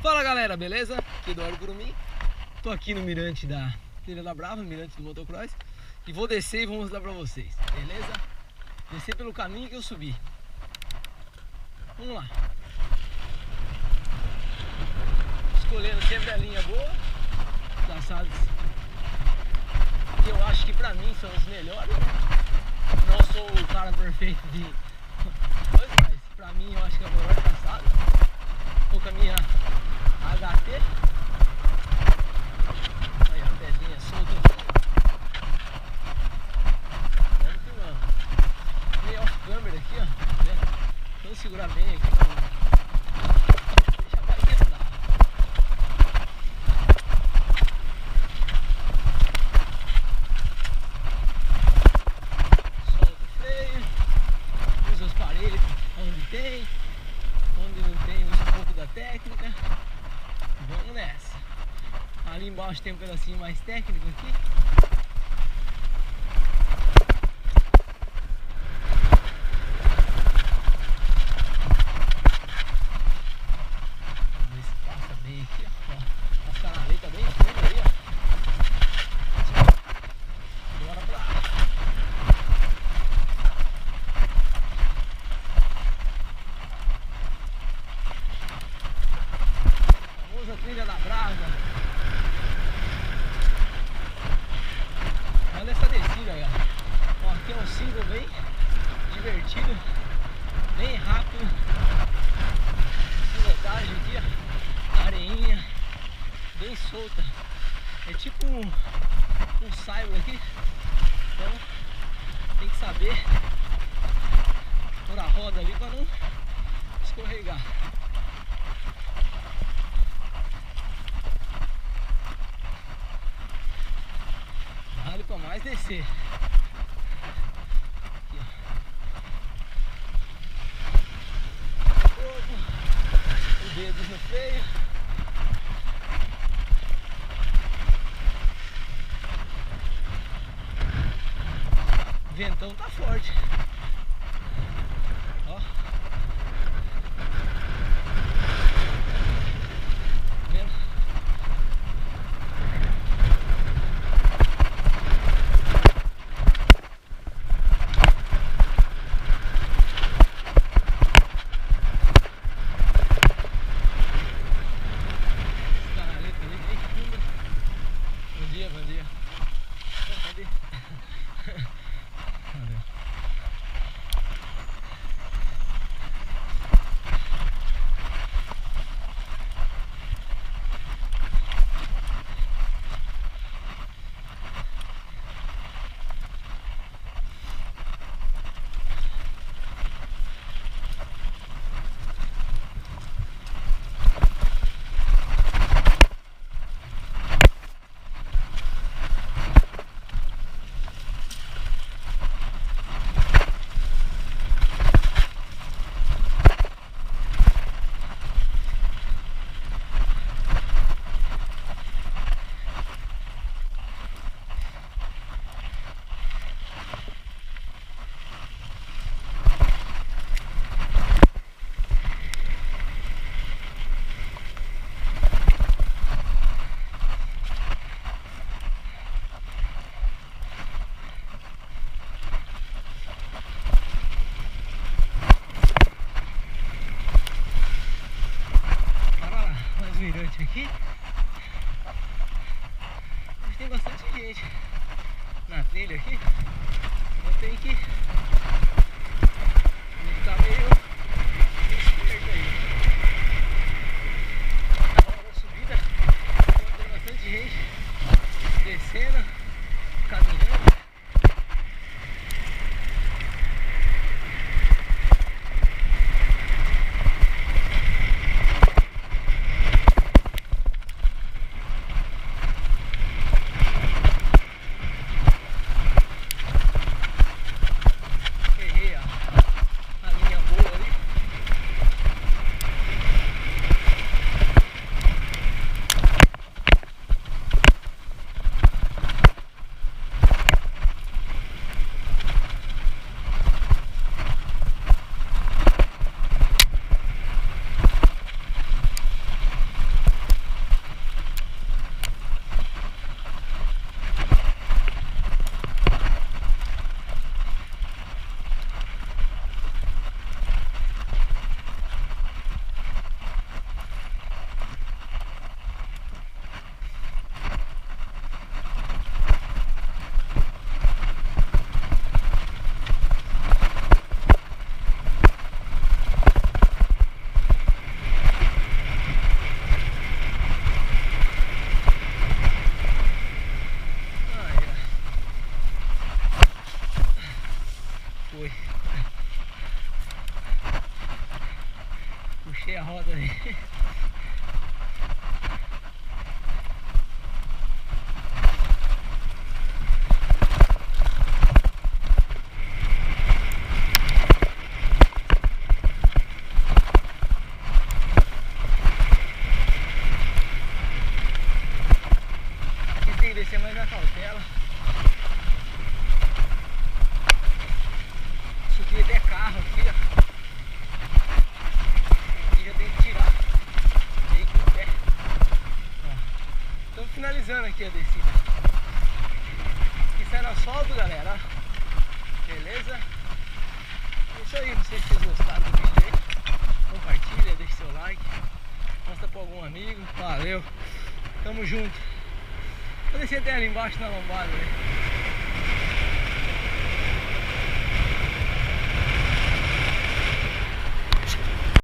Fala galera, beleza? Aqui é Eduardo Curumim. Tô aqui no mirante da Trilha da Brava, mirante do motocross, e vou descer e vou mostrar pra vocês, beleza? Descer pelo caminho que eu subi. Vamos lá. Escolhendo sempre a linha boa, traçados que eu acho que pra mim são os melhores. Não sou o cara perfeito de coisa, mas pra mim eu acho que é o melhor traçado. Tô com a minha HT. Aí a pedrinha solta. Vamos filmando. Meio off câmera aqui, ó. Tá vendo? Vamos segurar bem aqui. Já vai que andar. Solta o freio. Usa os parelhos onde tem. Onde não tem, usa um pouco da técnica. Vamos nessa. Ali embaixo tem um pedacinho mais técnico aqui. Vamos ver se passa bem aqui, ó. As canaletas bem fundo aí, ó. Bora pra lá. Famosa Trilha da Brava. Olha essa descida, galera. Ó, aqui é um single bem divertido, bem rápido. Pilotagem aqui, ó. Areinha bem solta. É tipo um cyber aqui. Então tem que saber pôr a roda ali para não escorregar. Vale para mais descer. Aqui, ó. O dedo no freio. O ventão tá forte. Ó. Vendo? Bom dia. Cadê? Mirante aqui, mas tem bastante gente na trilha aqui, então tem que ficar meio esperto aí. Na hora da subida tem bastante gente descendo, caminhando. acertei a roda ali. Aqui tem que descer mais na cautela. Isso aqui até carro aqui, ó. Aqui já tem que tirar meio que o pé. Estamos finalizando aqui a descida. Aqui sai no asfalto, galera. Beleza? É isso aí, não sei se vocês gostaram do vídeo aí. Compartilha, deixa seu like. Mostra pra algum amigo. Valeu. Tamo junto. Vou descer até ali embaixo na lombada, né?